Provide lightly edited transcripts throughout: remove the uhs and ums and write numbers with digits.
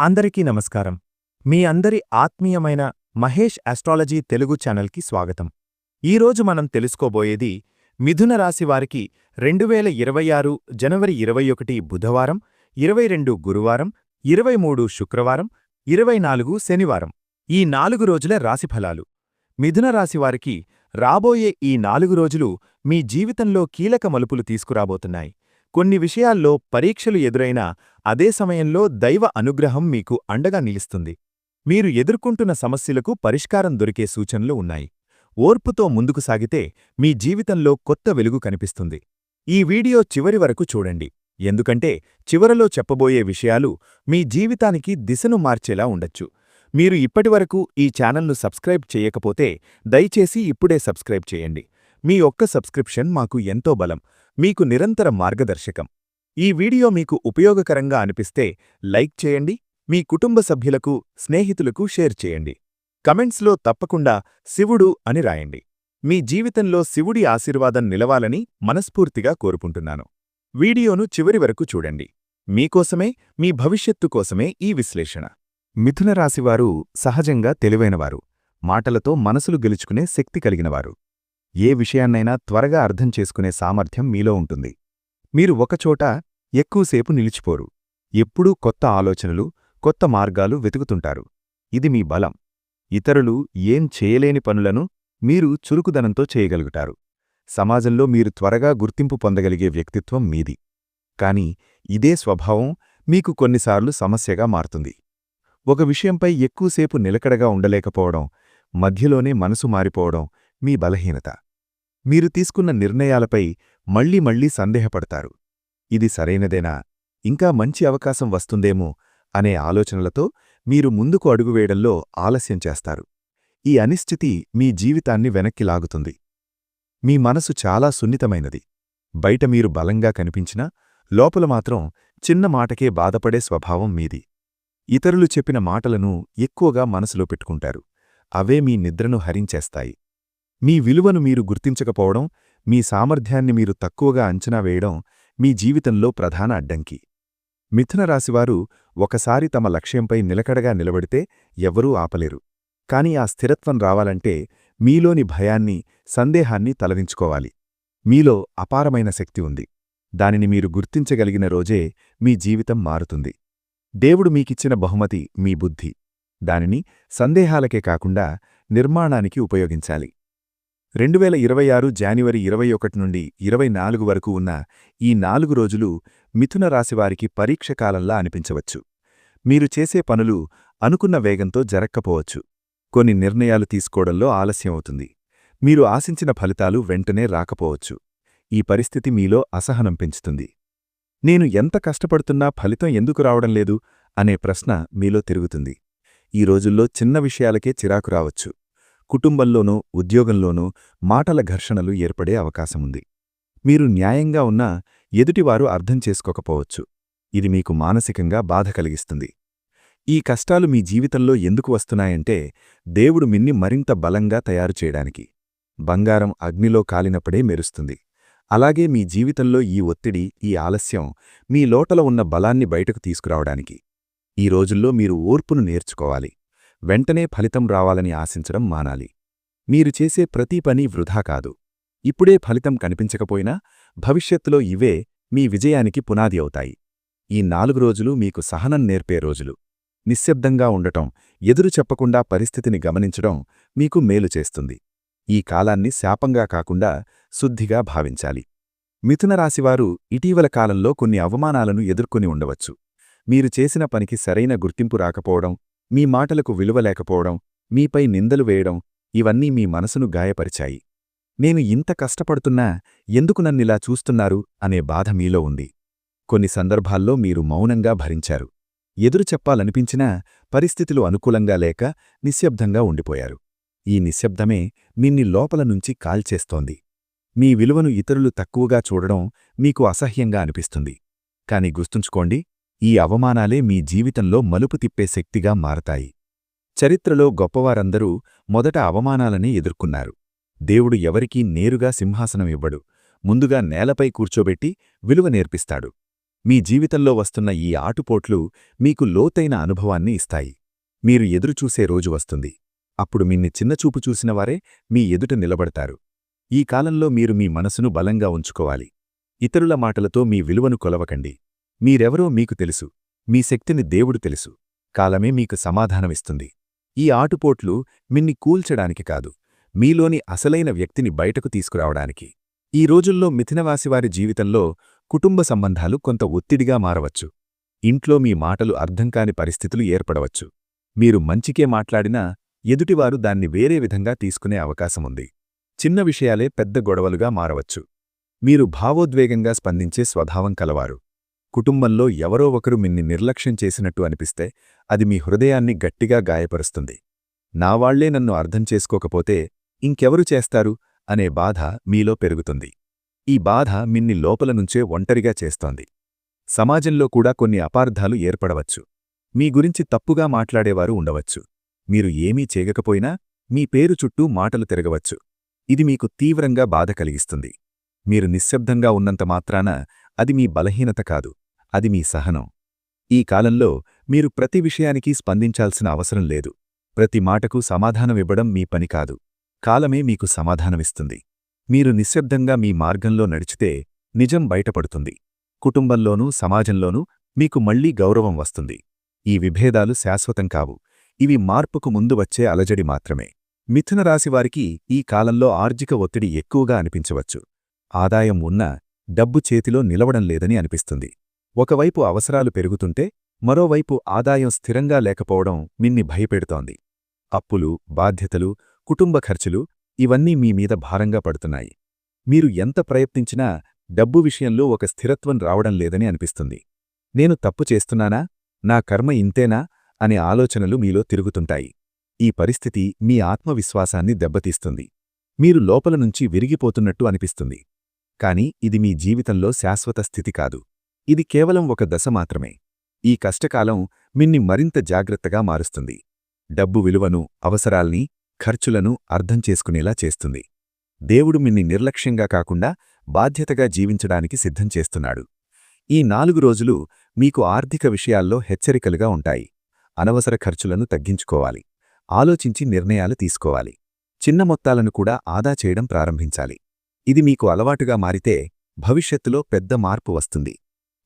అందరికీ నమస్కారం. మీ అందరి ఆత్మీయమైన మహేష్ ఆస్ట్రాలజీ తెలుగు ఛానల్కి స్వాగతం. ఈరోజు మనం తెలుసుకోబోయేది మిథున రాశి వారికి 2026 జనవరి 21 బుధవారం, 22 గురువారం, 23 శుక్రవారం, 24 శనివారం ఈ 4 రోజుల రాశిఫలాలు. మిథున రాశి వారికి రాబోయే ఈ 4 రోజులు మీ జీవితంలో కీలక మలుపులు తీసుకురాబోతున్నాయి. కొన్ని విషయాల్లో పరీక్షలు ఎదురైనా అదే సమయంలో దైవ అనుగ్రహం మీకు అండగా నిలుస్తుంది. మీరు ఎదుర్కొంటున్న సమస్యలకు పరిష్కారం దొరికే సూచనలు ఉన్నాయి. ఓర్పుతో ముందుకు సాగితే మీ జీవితంలో కొత్త వెలుగు కనిపిస్తుంది. ఈ వీడియో చివరి వరకు చూడండి, ఎందుకంటే చివరలో చెప్పబోయే విషయాలు మీ జీవితానికి దిశను మార్చేలా ఉండొచ్చు. మీరు ఇప్పటివరకు ఈ ఛానల్ను సబ్స్క్రైబ్ చేయకపోతే దయచేసి ఇప్పుడే సబ్స్క్రైబ్ చేయండి. మీ ఒక్క సబ్స్క్రిప్షన్ మాకు ఎంతో బలం, మీకు నిరంతర మార్గదర్శకం. ఈ వీడియో మీకు ఉపయోగకరంగా అనిపిస్తే లైక్ చేయండి, మీ కుటుంబ సభ్యులకు, స్నేహితులకు షేర్ చేయండి. కమెంట్స్లో తప్పకుండా శివుడు అని రాయండి. మీ జీవితంలో శివుడి ఆశీర్వాదం నిలవాలని మనస్ఫూర్తిగా కోరుకుంటున్నాను. వీడియోను చివరి వరకు చూడండి. మీకోసమే, మీ భవిష్యత్తు కోసమే ఈ విశ్లేషణ. మిథున రాశివారు సహజంగా తెలివైనవారు, మాటలతో మనసులు గెలుచుకునే శక్తి కలిగినవారు. ఏ విషయాన్నైనా త్వరగా అర్థం చేసుకునే సామర్థ్యం మీలో ఉంటుంది. మీరు ఒకచోట ఎక్కువసేపు నిలిచిపోరు. ఎప్పుడూ కొత్త ఆలోచనలు, కొత్త మార్గాలు వెతుకుతుంటారు. ఇది మీ బలం. ఇతరులు ఏం చేయలేని పనులను మీరు చురుకుదనంతో చేయగలుగుతారు. సమాజంలో మీరు త్వరగా గుర్తింపు పొందగలిగే వ్యక్తిత్వం మీది. కాని ఇదే స్వభావం మీకు కొన్నిసార్లు సమస్యగా మారుతుంది. ఒక విషయంపై ఎక్కువసేపు నిలకడగా ఉండలేకపోవడం, మధ్యలోనే మనసు మారిపోవడం మీ బలహీనత. మీరు తీసుకున్న నిర్ణయాలపై మళ్లీ మళ్లీ సందేహపడతారు. ఇది సరైనదేనా, ఇంకా మంచి అవకాశం వస్తుందేమో అనే ఆలోచనలతో మీరు ముందుకు అడుగువేయడంలో ఆలస్యం చేస్తారు. ఈ అనిశ్చితి మీ జీవితాన్ని వెనక్కి లాగుతుంది. మీ మనసు చాలా సున్నితమైనది. బయట మీరు బలంగా కనిపించినా లోపల మాత్రం చిన్న మాటకే బాధపడే స్వభావం మీది. ఇతరులు చెప్పిన మాటలను ఎక్కువగా మనసులో పెట్టుకుంటారు. అవే మీ నిద్రను హరించేస్తాయి. మీ విలువను మీరు గుర్తించకపోవడం, మీ సామర్థ్యాన్ని మీరు తక్కువగా అంచనా వేయడం మీ జీవితంలో ప్రధాన అడ్డంకి. మిథున రాశివారు ఒకసారి తమ లక్ష్యంపై నిలకడగా నిలబడితే ఎవ్వరూ ఆపలేరు. కాని ఆ స్థిరత్వం రావాలంటే మీలోని భయాన్ని, సందేహాన్ని తొలగించుకోవాలి. మీలో అపారమైన శక్తి ఉంది. దానిని మీరు గుర్తించగలిగిన రోజే మీ జీవితం మారుతుంది. దేవుడు మీకిచ్చిన బహుమతి మీ బుద్ధి. దానిని సందేహాలకే కాకుండా నిర్మాణానికి ఉపయోగించాలి. 2026 జాన్యువరి 21 నుండి 24 వరకు ఉన్న ఈ 4 రోజులు మిథున రాశివారికి పరీక్షకాలంలా అనిపించవచ్చు. మీరు చేసే పనులు అనుకున్న వేగంతో జరక్కపోవచ్చు. కొన్ని నిర్ణయాలు తీసుకోవడంలో ఆలస్యం అవుతుంది. మీరు ఆశించిన ఫలితాలు వెంటనే రాకపోవచ్చు. ఈ పరిస్థితి మీలో అసహనం పెంచుతుంది. నేను ఎంత కష్టపడుతున్నా ఫలితం ఎందుకు రావడం లేదు అనే ప్రశ్న మీలో తిరుగుతుంది. ఈ రోజుల్లో చిన్న విషయాలకే చిరాకు రావచ్చు. కుటుంబంలోనూ, ఉద్యోగంలోనూ మాటల ఘర్షణలు ఏర్పడే అవకాశముంది. మీరు న్యాయంగా ఉన్నా ఎదుటివారు అర్థం చేసుకోకపోవచ్చు. ఇది మీకు మానసికంగా బాధ కలిగిస్తుంది. ఈ కష్టాలు మీ జీవితంలో ఎందుకు వస్తున్నాయంటే దేవుడు మిన్ని మరింత బలంగా తయారు చేయడానికి. బంగారం అగ్నిలో కాలినప్పుడే మెరుస్తుంది. అలాగే మీ జీవితంలో ఈ ఒత్తిడి, ఈ ఆలస్యం మీ లోపల ఉన్న బలాన్ని బయటకు తీసుకురావడానికి. ఈ రోజుల్లో మీరు ఓర్పును నేర్చుకోవాలి. వెంటనే ఫలితం రావాలని ఆశించడం మానాలి. మీరు చేసే ప్రతి పని వృధా కాదు. ఇప్పుడే ఫలితం కనిపించకపోయినా భవిష్యత్తులో ఇవే మీ విజయానికి పునాది అవుతాయి. ఈ 4 రోజులు మీకు సహనం నేర్పే రోజులు. నిశ్శబ్దంగా ఉండటం, ఎదురు చెప్పకుండా పరిస్థితిని గమనించడం మీకు మేలు చేస్తుంది. ఈ కాలాన్ని శాపంగా కాకుండా శుద్ధిగా భావించాలి. మిథున రాశివారు ఇటీవల కాలంలో కొన్ని అవమానాలను ఎదుర్కొని ఉండవచ్చు. మీరు చేసిన పనికి సరైన గుర్తింపు రాకపోవడం, మీ మాటలకు విలువ లేకపోవడం, మీపై నిందలు వేయడం ఇవన్నీ మీ మనసును గాయపరిచాయి. నేను ఇంత కష్టపడుతున్నా ఎందుకు నన్నిలా చూస్తున్నారు అనే బాధ మీలో ఉంది. కొన్ని సందర్భాల్లో మీరు మౌనంగా భరించారు. ఎదురు చెప్పాలనిపించినా పరిస్థితులు అనుకూలంగా లేక నిశ్శబ్దంగా ఉండిపోయారు. ఈ నిశ్శబ్దమే నిన్ని లోపల నుంచి కాల్చేస్తోంది. మీ విలువను ఇతరులు తక్కువగా చూడడం మీకు అసహ్యంగా అనిపిస్తుంది. కాని గుర్తుంచుకోండి, ఈ అవమానాలే మీ జీవితంలో మలుపు తిప్పే శక్తిగా మారతాయి. చరిత్రలో గొప్పవారందరూ మొదట అవమానాలనే ఎదుర్కొన్నారు. దేవుడు ఎవరికీ నేరుగా సింహాసనం ఇవ్వడు. ముందుగా నేలపై కూర్చోబెట్టి విలువ నేర్పిస్తాడు. మీ జీవితంలో వస్తున్న ఈ ఆటుపోట్లు మీకు లోతైన అనుభవాన్ని ఇస్తాయి. మీరు ఎదురుచూసే రోజు వస్తుంది. అప్పుడు మిన్ని చిన్నచూపు చూసినవారే మీ ఎదుట నిలబడతారు. ఈ కాలంలో మీరు మీ మనసును బలంగా ఉంచుకోవాలి. ఇతరుల మాటలతో మీ విలువను కొలవకండి. మీరెవరో మీకు తెలుసు. మీ శక్తిని దేవుడు తెలుసు. కాలమే మీకు సమాధానమిస్తుంది. ఈ ఆటుపోట్లు మిన్ని కూల్చడానికి కాదు, మీలోని అసలైన వ్యక్తిని బయటకు తీసుకురావడానికి. ఈ రోజుల్లో మిథునరాశివారి జీవితంలో కుటుంబ సంబంధాలు కొంత ఒత్తిడిగా మారవచ్చు. ఇంట్లో మీ మాటలు అర్థంకాని పరిస్థితులు ఏర్పడవచ్చు. మీరు మంచికే మాట్లాడినా ఎదుటివారు దాన్ని వేరే విధంగా తీసుకునే అవకాశముంది. చిన్న విషయాలే పెద్ద గొడవలుగా మారవచ్చు. మీరు భావోద్వేగంగా స్పందించే స్వభావం కలవారు. కుటుంబంలో ఎవరో ఒకరు మిన్ని నిర్లక్ష్యం చేసినట్టు అనిపిస్తే అది మీ హృదయాన్ని గట్టిగా గాయపరుస్తుంది. నావాళ్లే నన్ను అర్థం చేసుకోకపోతే ఇంకెవరు చేస్తారు అనే బాధ మీలో పెరుగుతుంది. ఈ బాధ మిన్ని లోపల నుంచే ఒంటరిగా చేస్తోంది. సమాజంలో కూడా కొన్ని అపార్థాలు ఏర్పడవచ్చు. మీ గురించి తప్పుగా మాట్లాడేవారు ఉండవచ్చు. మీరు ఏమీ చేయకపోయినా మీ పేరు చుట్టూ మాటలు తిరగవచ్చు. ఇది మీకు తీవ్రంగా బాధ కలిగిస్తుంది. మీరు నిశ్శబ్దంగా ఉన్నంత మాత్రాన అది మీ బలహీనత కాదు, అది మీ సహనం. ఈ కాలంలో మీరు ప్రతి విషయానికి స్పందించాల్సిన అవసరం లేదు. ప్రతి మాటకు సమాధానమివ్వడం మీ పని కాదు. కాలమే మీకు సమాధానమిస్తుంది. మీరు నిశ్శబ్దంగా మీ మార్గంలో నడిచితే నిజం బయటపడుతుంది. కుటుంబంలోనూ సమాజంలోనూ మీకు మళ్లీ గౌరవం వస్తుంది. ఈ విభేదాలు శాశ్వతం కావు. ఇవి మార్పుకు ముందు వచ్చే అలజడి మాత్రమే. మిథునరాశివారికి ఈ కాలంలో ఆర్థిక ఒత్తిడి ఎక్కువగా అనిపించవచ్చు. ఆదాయం ఉన్నా డబ్బు చేతిలో నిలవడం లేదని అనిపిస్తుంది. ఒకవైపు అవసరాలు పెరుగుతుంటే మరోవైపు ఆదాయం స్థిరంగా లేకపోవడం మిన్ని భయపెడుతోంది. అప్పులు, బాధ్యతలు, కుటుంబ ఖర్చులు ఇవన్నీ మీ మీద భారంగా పడుతున్నాయి. మీరు ఎంత ప్రయత్నించినా డబ్బు విషయంలో ఒక స్థిరత్వం రావడం లేదని అనిపిస్తుంది. నేను తప్పు చేస్తున్నానా? నా కర్మ ఇంతేనా అనే ఆలోచనలు మీలో తిరుగుతుంటాయి. ఈ పరిస్థితి మీ ఆత్మవిశ్వాసాన్ని దెబ్బతీస్తుంది. మీరు లోపల నుంచి విరిగిపోతున్నట్టు అనిపిస్తుంది. కాని ఇది మీ జీవితంలో శాశ్వత స్థితి కాదు. ఇది కేవలం ఒక దశ మాత్రమే. ఈ కష్టకాలం మిన్ని మరింత జాగ్రత్తగా మారుస్తుంది. డబ్బు విలువను, అవసరాల్ని, ఖర్చులను అర్థం చేసుకునేలా చేస్తుంది. దేవుడు మిన్ని నిర్లక్ష్యంగా కాకుండా బాధ్యతగా జీవించడానికి సిద్ధం చేస్తున్నాడు. ఈ 4 రోజులు మీకు ఆర్థిక విషయాల్లో హెచ్చరికలుగా ఉంటాయి. అనవసర ఖర్చులను తగ్గించుకోవాలి. ఆలోచించి నిర్ణయాలు తీసుకోవాలి. చిన్న మొత్తాలను కూడా ఆదా చేయడం ప్రారంభించాలి. ఇది మీకు అలవాటుగా మారితే భవిష్యత్తులో పెద్ద మార్పు వస్తుంది.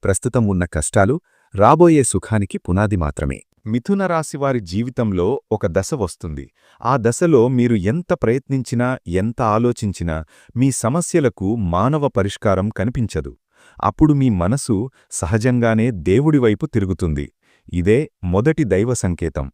ప్రస్తుతం ఉన్న కష్టాలు రాబోయే సుఖానికి పునాది మాత్రమే. మిథునరాశివారి జీవితంలో ఒక దశ వస్తుంది. ఆ దశలో మీరు ఎంత ప్రయత్నించినా, ఎంత ఆలోచించినా మీ సమస్యలకు మానవ పరిష్కారం కనిపించదు. అప్పుడు మీ మనసు సహజంగానే దేవుడివైపు తిరుగుతుంది. ఇదే మొదటి దైవ సంకేతం.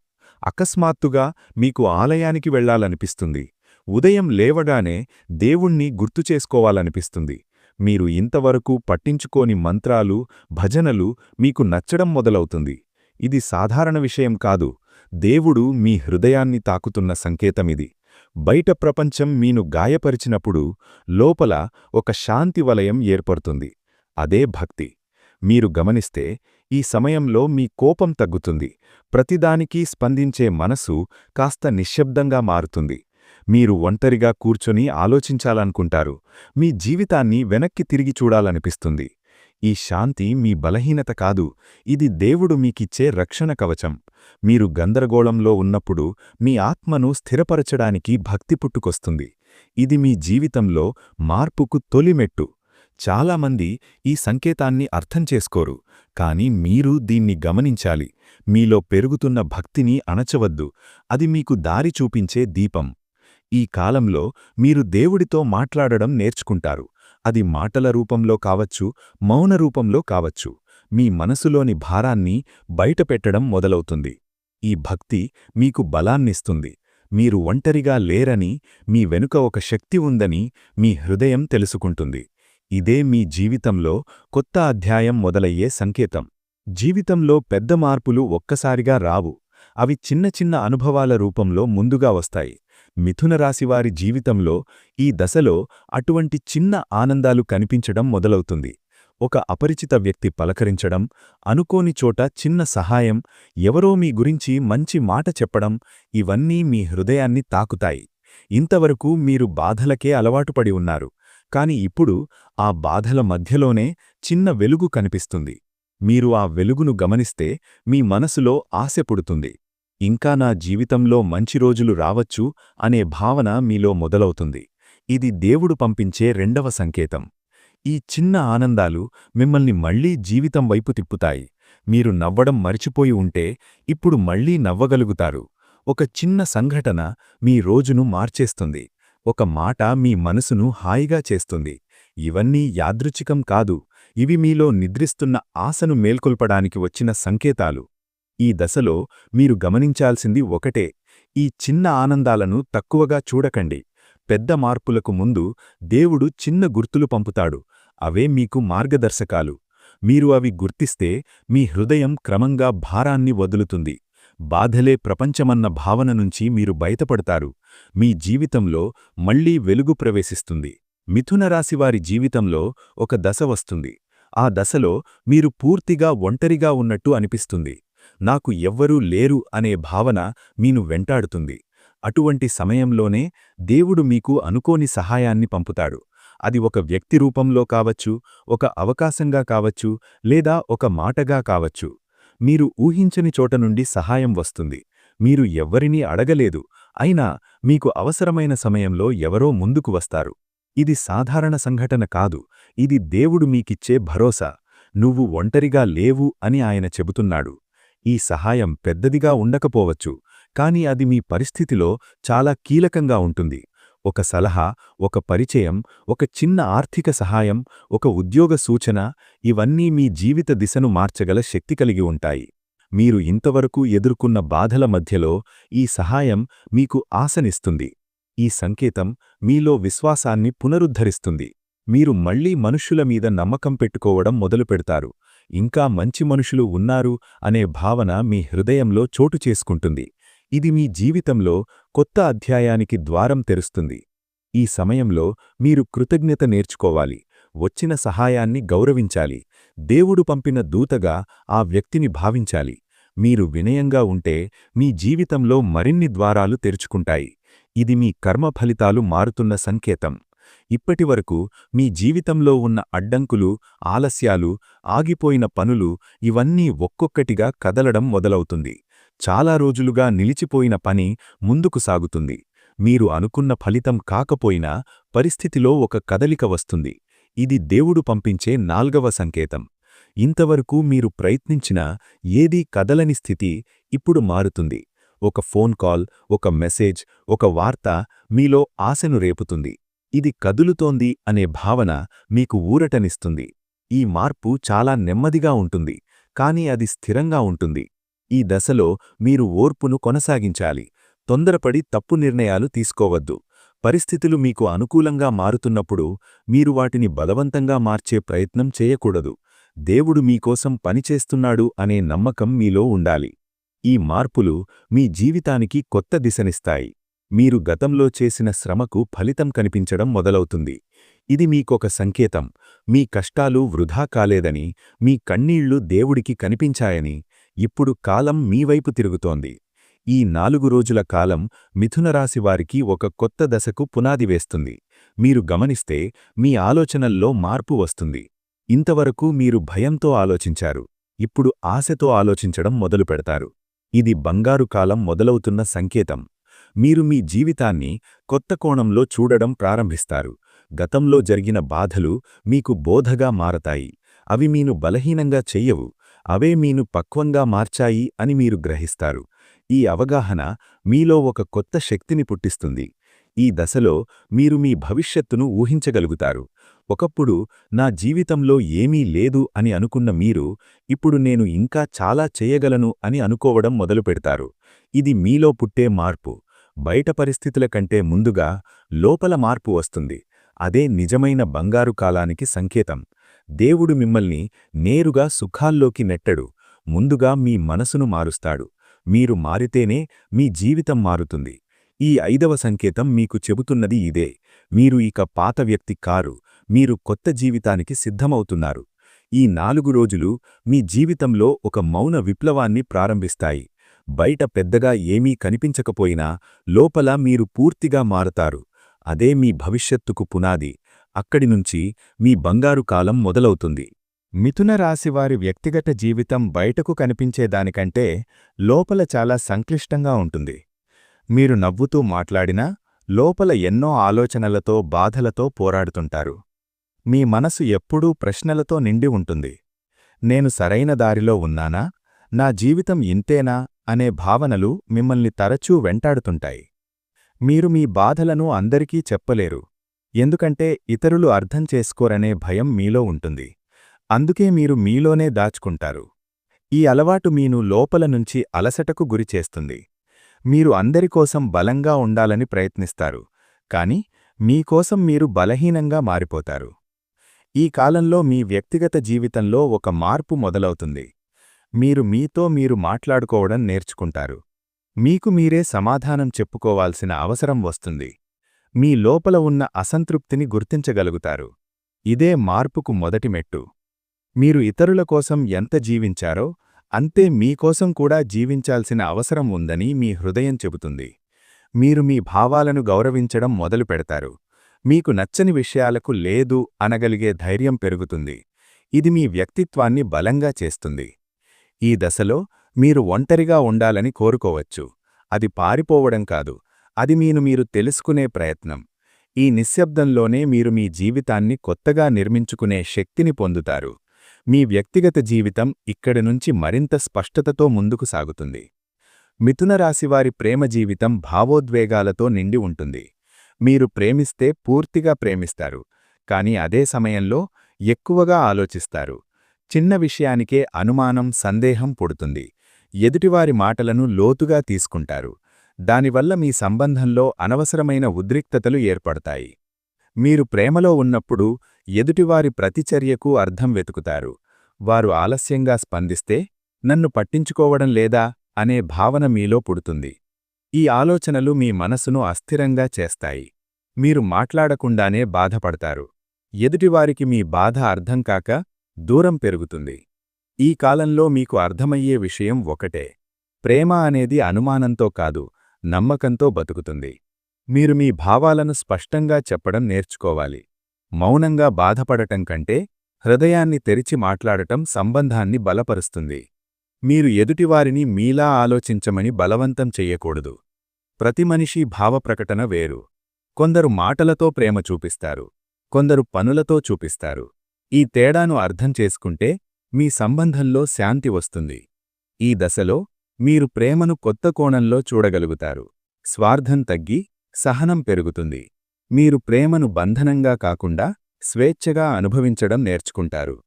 అకస్మాత్తుగా మీకు ఆలయానికి వెళ్లాలనిపిస్తుంది. ఉదయం లేవగానే దేవుణ్ణి గుర్తుచేసుకోవాలనిపిస్తుంది. మీరు ఇంతవరకు పట్టించుకోని మంత్రాలు, భజనలు మీకు నచ్చడం మొదలవుతుంది. ఇది సాధారణ విషయం కాదు. దేవుడు మీ హృదయాన్ని తాకుతున్న సంకేతమిది. బయట ప్రపంచం మీను గాయపరిచినప్పుడు లోపల ఒక శాంతి వలయం ఏర్పడుతుంది. అదే భక్తి. మీరు గమనిస్తే ఈ సమయంలో మీ కోపం తగ్గుతుంది. ప్రతిదానికీ స్పందించే మనసు కాస్త నిశ్శబ్దంగా మారుతుంది. మీరు ఒంటరిగా కూర్చొని ఆలోచించాలనుకుంటారు. మీ జీవితాన్ని వెనక్కి తిరిగి చూడాలనిపిస్తుంది. ఈ శాంతి మీ బలహీనత కాదు, ఇది దేవుడు మీకిచ్చే రక్షణ కవచం. మీరు గందరగోళంలో ఉన్నప్పుడు మీ ఆత్మను స్థిరపరచడానికి భక్తి పుట్టుకొస్తుంది. ఇది మీ జీవితంలో మార్పుకు తొలిమెట్టు. చాలామంది ఈ సంకేతాన్ని అర్థం చేసుకోరు, కాని మీరు దీన్ని గమనించాలి. మీలో పెరుగుతున్న భక్తిని అణచవద్దు. అది మీకు దారి చూపించే దీపం. ఈ కాలంలో మీరు దేవుడితో మాట్లాడడం నేర్చుకుంటారు. అది మాటల రూపంలో కావచ్చు, మౌన రూపంలో కావచ్చు. మీ మనసులోని భారాన్ని బయటపెట్టడం మొదలవుతుంది. ఈ భక్తి మీకు బలాన్నిస్తుంది. మీరు ఒంటరిగా లేరని, మీ వెనుక ఒక శక్తి ఉందని మీ హృదయం తెలుసుకుంటుంది. ఇదే మీ జీవితంలో కొత్త అధ్యాయం మొదలయ్యే సంకేతం. జీవితంలో పెద్ద మార్పులు ఒక్కసారిగా రావు. అవి చిన్న చిన్న అనుభవాల రూపంలో ముందుగా వస్తాయి. మిథునరాశివారి జీవితంలో ఈ దశలో అటువంటి చిన్న ఆనందాలు కనిపించడం మొదలవుతుంది. ఒక అపరిచిత వ్యక్తి పలకరించడం, అనుకోని చోట చిన్న సహాయం, ఎవరో మీ గురించి మంచి మాట చెప్పడం, ఇవన్నీ మీ హృదయాన్ని తాకుతాయి. ఇంతవరకు మీరు బాధలకే అలవాటుపడి ఉన్నారు. కాని ఇప్పుడు ఆ బాధల మధ్యలోనే చిన్న వెలుగు కనిపిస్తుంది. మీరు ఆ వెలుగును గమనిస్తే మీ మనసులో ఆశ పుడుతుంది. ఇంకా నా జీవితంలో మంచి రోజులు రావచ్చు అనే భావన మీలో మొదలవుతుంది. ఇది దేవుడు పంపించే రెండవ సంకేతం. ఈ చిన్న ఆనందాలు మిమ్మల్ని మళ్లీ జీవితం వైపు తిప్పుతాయి. మీరు నవ్వడం మరిచిపోయి ఉంటే ఇప్పుడు మళ్లీ నవ్వగలుగుతారు. ఒక చిన్న సంఘటన మీ రోజును మార్చేస్తుంది. ఒక మాట మీ మనసును హాయిగా చేస్తుంది. ఇవన్నీ యాదృచ్ఛికం కాదు. ఇవి మీలో నిద్రిస్తున్న ఆశను మేల్కొల్పడానికి వచ్చిన సంకేతాలు. ఈ దశలో మీరు గమనించాల్సింది ఒకటే: ఈ చిన్న ఆనందాలను తక్కువగా చూడకండి. పెద్ద మార్పులకు ముందు దేవుడు చిన్న గుర్తులు పంపుతాడు. అవే మీకు మార్గదర్శకాలు. మీరు అవి గుర్తిస్తే మీ హృదయం క్రమంగా భారాన్ని వదులుతుంది. బాధలే ప్రపంచమన్న భావన నుంచి మీరు బయటపడతారు. మీ జీవితంలో మళ్లీ వెలుగు ప్రవేశిస్తుంది. మిథున రాశివారి జీవితంలో ఒక దశ వస్తుంది. ఆ దశలో మీరు పూర్తిగా ఒంటరిగా ఉన్నట్టు అనిపిస్తుంది. నాకు ఎవ్వరూ లేరు అనే భావన మీను వెంటాడుతుంది. అటువంటి సమయంలోనే దేవుడు మీకు అనుకోని సహాయాన్ని పంపుతాడు. అది ఒక వ్యక్తి రూపంలో కావచ్చు, ఒక అవకాశంగా కావచ్చు, లేదా ఒక మాటగా కావచ్చు. మీరు ఊహించని చోట నుండి సహాయం వస్తుంది. మీరు ఎవ్వరినీ అడగలేదు, అయినా మీకు అవసరమైన సమయంలో ఎవరో ముందుకు వస్తారు. ఇది సాధారణ సంఘటన కాదు, ఇది దేవుడు మీకిచ్చే భరోసా. నువ్వు ఒంటరిగా లేవు అని ఆయన చెబుతున్నాడు. ఈ సహాయం పెద్దదిగా ఉండకపోవచ్చు, కాని అది మీ పరిస్థితిలో చాలా కీలకంగా ఉంటుంది. ఒక సలహా, ఒక పరిచయం, ఒక చిన్న ఆర్థిక సహాయం, ఒక ఉద్యోగ సూచన, ఇవన్నీ మీ జీవిత దిశను మార్చగల శక్తి కలిగి ఉంటాయి. మీరు ఇంతవరకు ఎదుర్కొన్న బాధల మధ్యలో ఈ సహాయం మీకు ఆశనిస్తుంది. ఈ సంకేతం మీలో విశ్వాసాన్ని పునరుద్ధరిస్తుంది. మీరు మళ్లీ మనుష్యుల మీద నమ్మకం పెట్టుకోవడం మొదలుపెడతారు. ఇంకా మంచి మనుషులు ఉన్నారు అనే భావన మీ హృదయంలో చోటు చేసుకుంటుంది. ఇది మీ జీవితంలో కొత్త అధ్యాయానికి ద్వారం తెరుస్తుంది. ఈ సమయంలో మీరు కృతజ్ఞత నేర్చుకోవాలి. వచ్చిన సహాయాన్ని గౌరవించాలి. దేవుడు పంపిన దూతగా ఆ వ్యక్తిని భావించాలి. మీరు వినయంగా ఉంటే మీ జీవితంలో మరిన్ని ద్వారాలు తెరుచుకుంటాయి. ఇది మీ కర్మ ఫలితాలు మారుతున్న సంకేతం. ఇప్పటివరకు మీ జీవితంలో ఉన్న అడ్డంకులు, ఆలస్యాలు, ఆగిపోయిన పనులు ఇవన్నీ ఒక్కొక్కటిగా కదలడం మొదలవుతుంది. చాలా రోజులుగా నిలిచిపోయిన పని ముందుకు సాగుతుంది. మీరు అనుకున్న ఫలితం కాకపోయినా పరిస్థితిలో ఒక కదలిక వస్తుంది. ఇది దేవుడు పంపించే 4వ సంకేతం. ఇంతవరకు మీరు ప్రయత్నించినా ఏదీ కదలని స్థితి ఇప్పుడు మారుతుంది. ఒక ఫోన్ కాల్, ఒక మెసేజ్, ఒక వార్త మీలో ఆశను రేపుతుంది. ఇది కదులుతోంది అనే భావన మీకు ఊరటనిస్తుంది. ఈ మార్పు చాలా నెమ్మదిగా ఉంటుంది, కానీ అది స్థిరంగా ఉంటుంది. ఈ దశలో మీరు ఓర్పును కొనసాగించాలి. తొందరపడి తప్పు నిర్ణయాలు తీసుకోవద్దు. పరిస్థితులు మీకు అనుకూలంగా మారుతున్నప్పుడు మీరు వాటిని బలవంతంగా మార్చే ప్రయత్నం చేయకూడదు. దేవుడు మీకోసం పనిచేస్తున్నాడు అనే నమ్మకం మీలో ఉండాలి. ఈ మార్పులు మీ జీవితానికి కొత్త దిశనిస్తాయి. మీరు గతంలో చేసిన శ్రమకు ఫలితం కనిపించడం మొదలవుతుంది. ఇది మీకొక సంకేతం. మీ కష్టాలు వృధా కాలేదని, మీ కన్నీళ్లు దేవుడికి కనిపించాయని. ఇప్పుడు కాలం మీవైపు తిరుగుతోంది. ఈ 4 రోజుల కాలం మిథునరాశివారికి ఒక కొత్త దశకు పునాది వేస్తుంది. మీరు గమనిస్తే మీ ఆలోచనల్లో మార్పు వస్తుంది. ఇంతవరకు మీరు భయంతో ఆలోచించారు, ఇప్పుడు ఆశతో ఆలోచించడం మొదలుపెడతారు. ఇది బంగారు కాలం మొదలవుతున్న సంకేతం. మీరు మీ జీవితాన్ని కొత్త కోణంలో చూడడం ప్రారంభిస్తారు. గతంలో జరిగిన బాధలు మీకు బోధగా మారతాయి. అవి మీను బలహీనంగా చెయ్యవు, అవే మీను పక్వంగా మార్చాయి అని మీరు గ్రహిస్తారు. ఈ అవగాహన మీలో ఒక కొత్త శక్తిని పుట్టిస్తుంది. ఈ దశలో మీరు మీ భవిష్యత్తును ఊహించగలుగుతారు. ఒకప్పుడు నా జీవితంలో ఏమీ లేదు అని అనుకున్న మీరు ఇప్పుడు నేను ఇంకా చాలా చేయగలను అని అనుకోవడం మొదలుపెడతారు. ఇది మీలో పుట్టే మార్పు. బయట పరిస్థితుల కంటే ముందుగా లోపల మార్పు వస్తుంది. అదే నిజమైన బంగారు కాలానికి సంకేతం. దేవుడు మిమ్మల్ని నేరుగా సుఖాల్లోకి నెట్టడు, ముందుగా మీ మనసును మారుస్తాడు. మీరు మారితేనే మీ జీవితం మారుతుంది. ఈ 5వ సంకేతం మీకు చెబుతున్నది ఇదే. మీరు ఇక పాత వ్యక్తి కారు, మీరు కొత్త జీవితానికి సిద్ధమవుతున్నారు. ఈ 4 రోజులు మీ జీవితంలో ఒక మౌన విప్లవాన్ని ప్రారంభిస్తాయి. బయట పెద్దగా ఏమీ కనిపించకపోయినా లోపల మీరు పూర్తిగా మారతారు. అదే మీ భవిష్యత్తుకు పునాది. అక్కడి నుంచి మీ బంగారు కాలం మొదలవుతుంది. మిథున రాశివారి వ్యక్తిగత జీవితం బయటకు కనిపించేదానికంటే లోపల చాలా సంక్లిష్టంగా ఉంటుంది. మీరు నవ్వుతూ మాట్లాడినా లోపల ఎన్నో ఆలోచనలతో బాధలతో పోరాడుతుంటారు. మీ మనసు ఎప్పుడూ ప్రశ్నలతో నిండి ఉంటుంది. నేను సరైన దారిలో ఉన్నానా, నా జీవితం ఇంతేనా అనే భావనలు మిమ్మల్ని తరచూ వెంటాడుతుంటాయి. మీరు మీ బాధలను అందరికీ చెప్పలేరు, ఎందుకంటే ఇతరులు అర్థం చేసుకోరనే భయం మీలో ఉంటుంది. అందుకే మీరు మీలోనే దాచుకుంటారు. ఈ అలవాటు మీను లోపల నుంచి అలసటకు గురిచేస్తుంది. మీరు అందరికోసం బలంగా ఉండాలని ప్రయత్నిస్తారు, కాని మీకోసం మీరు బలహీనంగా మారిపోతారు. ఈ కాలంలో మీ వ్యక్తిగత జీవితంలో ఒక మార్పు మొదలవుతుంది. మీరు మీతో మీరు మాట్లాడుకోవడం నేర్చుకుంటారు. మీకు మీరే సమాధానం చెప్పుకోవాల్సిన అవసరం వస్తుంది. మీ లోపల ఉన్న అసంతృప్తిని గుర్తించగలుగుతారు. ఇదే మార్పుకు మొదటి మెట్టు. మీరు ఇతరుల కోసం ఎంత జీవించారో అంతే మీకోసం కూడా జీవించాల్సిన అవసరం ఉందని మీ హృదయం చెబుతుంది. మీరు మీ భావాలను గౌరవించడం మొదలుపెడతారు. మీకు నచ్చని విషయాలకు లేదు అనగలిగే ధైర్యం పెరుగుతుంది. ఇది మీ వ్యక్తిత్వాన్ని బలంగా చేస్తుంది. ఈ దశలో మీరు ఒంటరిగా ఉండాలని కోరుకోవచ్చు. అది పారిపోవడం కాదు, అది మీరు తెలుసుకునే ప్రయత్నం. ఈ నిశ్శబ్దంలోనే మీరు మీ జీవితాన్ని కొత్తగా నిర్మించుకునే శక్తిని పొందుతారు. మీ వ్యక్తిగత జీవితం ఇక్కడి నుంచి మరింత స్పష్టతతో ముందుకు సాగుతుంది. మిథున రాశివారి ప్రేమ జీవితం భావోద్వేగాలతో నిండి ఉంటుంది. మీరు ప్రేమిస్తే పూర్తిగా ప్రేమిస్తారు, కాని అదే సమయంలో ఎక్కువగా ఆలోచిస్తారు. చిన్న విషయానికే అనుమానం, సందేహం పుడుతుంది. ఎదుటివారి మాటలను లోతుగా తీసుకుంటారు. దానివల్ల మీ సంబంధంలో అనవసరమైన ఉద్రిక్తతలు ఏర్పడతాయి. మీరు ప్రేమలో ఉన్నప్పుడు ఎదుటివారి ప్రతిచర్యకు అర్థం వెతుకుతారు. వారు ఆలస్యంగా స్పందిస్తే నన్ను పట్టించుకోవడం లేదా అనే భావన మీలో పుడుతుంది. ఈ ఆలోచనలు మీ మనసును అస్థిరంగా చేస్తాయి. మీరు మాట్లాడకుండానే బాధపడతారు. ఎదుటివారికి మీ బాధ అర్థం కాక దూరం పెరుగుతుంది. ఈ కాలంలో మీకు అర్థమయ్యే విషయం ఒకటే: ప్రేమ అనేది అనుమానంతో కాదు, నమ్మకంతో బతుకుతుంది. మీరు మీ భావాలను స్పష్టంగా చెప్పడం నేర్చుకోవాలి. మౌనంగా బాధపడటం కంటే హృదయాన్ని తెరిచి మాట్లాడటం సంబంధాన్ని బలపరుస్తుంది. మీరు ఎదుటివారిని మీలా ఆలోచించమని బలవంతం చెయ్యకూడదు. ప్రతి మనిషి భావప్రకటన వేరు. కొందరు మాటలతో ప్రేమ చూపిస్తారు, కొందరు పనులతో చూపిస్తారు. ఈ తేడాను అర్థం చేసుకుంటే మీ సంబంధంలో శాంతి వస్తుంది. ఈ దశలో మీరు ప్రేమను కొత్త కోణంలో చూడగలుగుతారు. స్వార్థం తగ్గి సహనం పెరుగుతుంది. మీరు ప్రేమను బంధనంగా కాకుండా స్వేచ్ఛగా అనుభవించడం నేర్చుకుంటారు.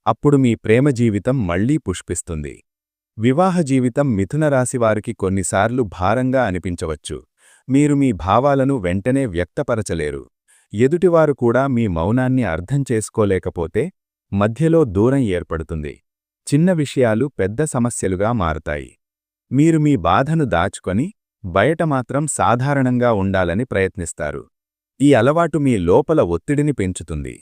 అప్పుడు మీ ప్రేమ జీవితం మళ్లీ పుష్పిస్తుంది. వివాహ జీవితం మిథున రాశివారికి కొన్నిసార్లు భారంగా అనిపించవచ్చు. మీరు మీ భావాలను వెంటనే వ్యక్తపరచలేరు. ఎదుటివారు కూడా మీ మౌనాన్ని అర్థం చేసుకోలేకపోతే మధ్యలో దూరం ఏర్పడుతుంది. చిన్న విషయాలు పెద్ద సమస్యలుగా మారతాయి. మీరు మీ బాధను దాచుకొని బయట మాత్రం సాధారణంగా ఉండాలని ప్రయత్నిస్తారు. ఈ అలవాటు మీ లోపల ఒత్తిడిని పెంచుతుంది.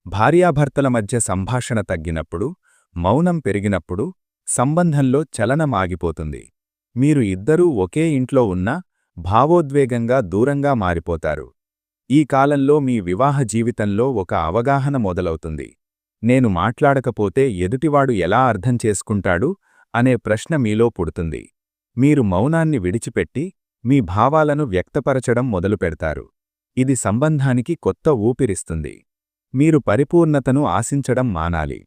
భార్యాభర్తల మధ్య సంభాషణ తగ్గినప్పుడు, మౌనం పెరిగినప్పుడు సంబంధంలో చలనం ఆగిపోతుంది. మీరు ఇద్దరూ ఒకే ఇంట్లో ఉన్నా భావోద్వేగంగా దూరంగా మారిపోతారు. ఈ కాలంలో మీ వివాహ జీవితంలో ఒక అవగాహన మొదలవుతుంది. నేను మాట్లాడకపోతే ఎదుటివాడు ఎలా అర్థం చేసుకుంటాడు అనే ప్రశ్న మీలో పుడుతుంది. మీరు మౌనాన్ని విడిచిపెట్టి మీ భావాలను వ్యక్తపరచడం మొదలుపెడతారు. ఇది సంబంధానికి కొత్త ఊపిరిస్తుంది. మీరు పరిపూర్ణతను ఆశించడం మానాలి.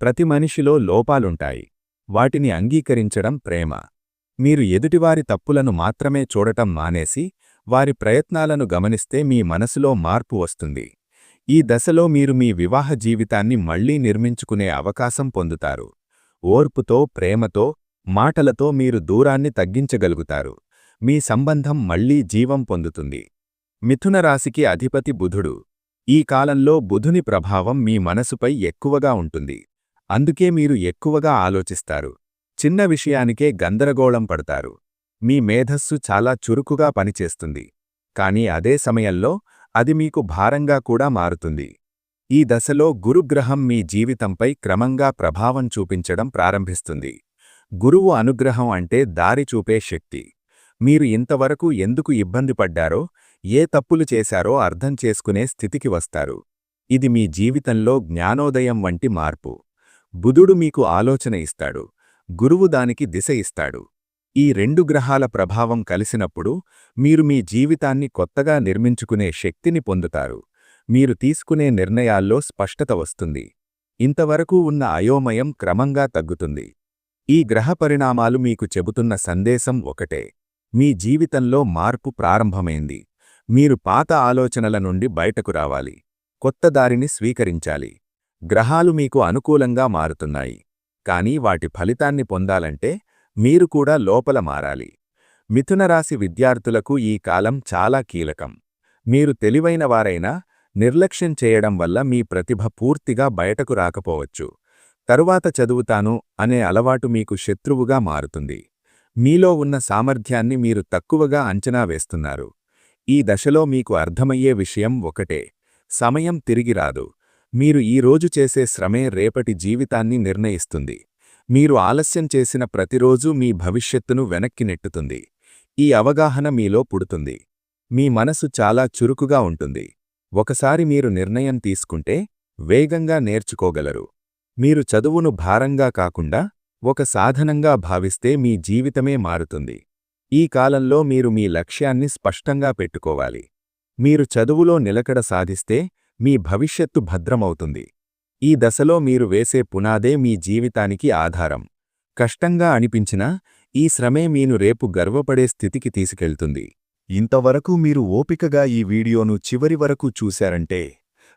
ప్రతి మనిషిలో లోపాలుంటాయి. వాటిని అంగీకరించడం ప్రేమ. మీరు ఎదుటివారి తప్పులను మాత్రమే చూడటం మానేసి వారి ప్రయత్నాలను గమనిస్తే మీ మనసులో మార్పు వస్తుంది. ఈ దశలో మీరు మీ వివాహ జీవితాన్ని మళ్లీ నిర్మించుకునే అవకాశం పొందుతారు. ఓర్పుతో, ప్రేమతో, మాటలతో మీరు దూరాన్ని తగ్గించగలుగుతారు. మీ సంబంధం మళ్లీ జీవం పొందుతుంది. మిథున రాశికి అధిపతి బుధుడు. ఈ కాలంలో బుధుని ప్రభావం మీ మనసుపై ఎక్కువగా ఉంటుంది. అందుకే మీరు ఎక్కువగా ఆలోచిస్తారు. చిన్న విషయానికే గందరగోళం పడతారు. మీ మేధస్సు చాలా చురుకుగా పనిచేస్తుంది. కానీ అదే సమయంలో అది మీకు భారంగా కూడా మారుతుంది. ఈ దశలో గురుగ్రహం మీ జీవితంపై క్రమంగా ప్రభావం చూపించడం ప్రారంభిస్తుంది. గురువు అనుగ్రహం అంటే దారి చూపే శక్తి. మీరు ఇంతవరకు ఎందుకు ఇబ్బంది పడ్డారో, ఏ తప్పులు చేశారో అర్థం చేసుకునే స్థితికి వస్తారు. ఇది మీ జీవితంలో జ్ఞానోదయం వంటి మార్పు. బుధుడు మీకు ఆలోచన ఇస్తాడు, గురువు దానికి దిశ ఇస్తాడు. ఈ 2 గ్రహాల ప్రభావం కలిసినప్పుడు మీరు మీ జీవితాన్ని కొత్తగా నిర్మించుకునే శక్తిని పొందుతారు. మీరు తీసుకునే నిర్ణయాల్లో స్పష్టత వస్తుంది. ఇంతవరకు ఉన్న అయోమయం క్రమంగా తగ్గుతుంది. ఈ గ్రహ పరిణామాలు మీకు చెబుతున్న సందేశం ఒకటే: మీ జీవితంలో మార్పు ప్రారంభమైంది. మీరు పాత ఆలోచనల నుండి బయటకు రావాలి, కొత్త దారిని స్వీకరించాలి. గ్రహాలు మీకు అనుకూలంగా మారుతున్నాయి, కానీ వాటి ఫలితాన్ని పొందాలంటే మీరు కూడా లోపల మారాలి. మిథునరాశి విద్యార్థులకు ఈ కాలం చాలా కీలకం. మీరు తెలివైనవారైనా నిర్లక్ష్యం చేయడం వల్ల మీ ప్రతిభ పూర్తిగా బయటకు రాకపోవచ్చు. తరువాత చదువుతాను అనే అలవాటు మీకు శత్రువుగా మారుతుంది. మీలో ఉన్న సామర్థ్యాన్ని మీరు తక్కువగా అంచనా వేస్తున్నారు. ఈ దశలో మీకు అర్థమయ్యే విషయం ఒకటే: సమయం తిరిగి రాదు. మీరు ఈ రోజు చేసే శ్రమే రేపటి జీవితాన్ని నిర్ణయిస్తుంది. మీరు ఆలస్యం చేసిన ప్రతిరోజూ మీ భవిష్యత్తును వెనక్కి నెట్టుతుంది. ఈ అవగాహన మీలో పుడుతుంది. మీ మనసు చాలా చురుకుగా ఉంటుంది. ఒకసారి మీరు నిర్ణయం తీసుకుంటే వేగంగా నేర్చుకోగలరు. మీరు చదువును భారంగా కాకుండా ఒక సాధనంగా భావిస్తే మీ జీవితమే మారుతుంది. ఈ కాలంలో మీరు మీ లక్ష్యాన్ని స్పష్టంగా పెట్టుకోవాలి. మీరు చదువులో నిలకడ సాధిస్తే మీ భవిష్యత్తు భద్రమవుతుంది. ఈ దశలో మీరు వేసే పునాదే మీ జీవితానికి ఆధారం. కష్టంగా అనిపించినా ఈ శ్రమే మీను రేపు గర్వపడే స్థితికి తీసుకెళ్తుంది. ఇంతవరకు మీరు ఓపికగా ఈ వీడియోను చివరి వరకు చూశారంటే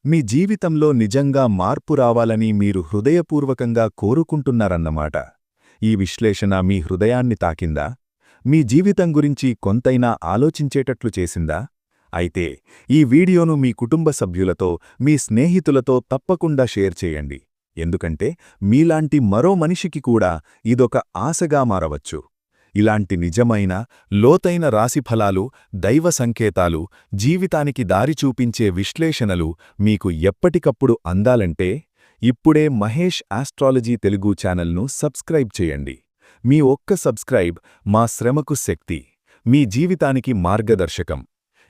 మీ జీవితంలో నిజంగా మార్పు రావాలని మీరు హృదయపూర్వకంగా కోరుకుంటున్నారన్నమాట. ఈ విశ్లేషణ మీ హృదయాన్ని తాకిందా? మీ జీవితం గురించి కొంతైనా ఆలోచించేటట్లు చేసిందా? అయితే ఈ వీడియోను మీ కుటుంబ సభ్యులతో, మీ స్నేహితులతో తప్పకుండా షేర్ చేయండి. ఎందుకంటే మీలాంటి మరో మనిషికి కూడా ఇదొక ఆశగా మారవచ్చు. ఇలాంటి నిజమైన, లోతైన రాశిఫలాలు, దైవ సంకేతాలు, జీవితానికి దారి చూపించే విశ్లేషణలు మీకు ఎప్పటికప్పుడు అందాలంటే ఇప్పుడే మహేష్ ఆస్ట్రాలజీ తెలుగు ఛానల్ను సబ్స్క్రైబ్ చేయండి. మీ ఒక్క సబ్స్క్రైబ్ మా శ్రమకు శక్తి, మీ జీవితానికి మార్గదర్శకం.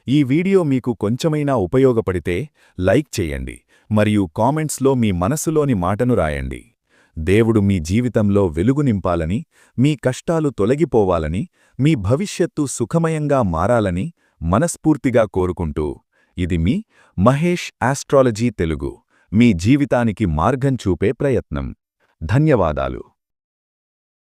ఈ వీడియో మీకు కొంచెమైనా ఉపయోగపడితే లైక్ చేయండి మరియు కామెంట్స్లో మీ మనసులోని మాటను రాయండి. దేవుడు మీ జీవితంలో వెలుగు నింపాలని, మీ కష్టాలు తొలగిపోవాలని, మీ భవిష్యత్తు సుఖమయంగా మారాలని మనస్ఫూర్తిగా కోరుకుంటూ, ఇది మీ మహేష్ ఆస్ట్రాలజీ తెలుగు, మీ జీవితానికి మార్గం చూపే ప్రయత్నం. ధన్యవాదాలు.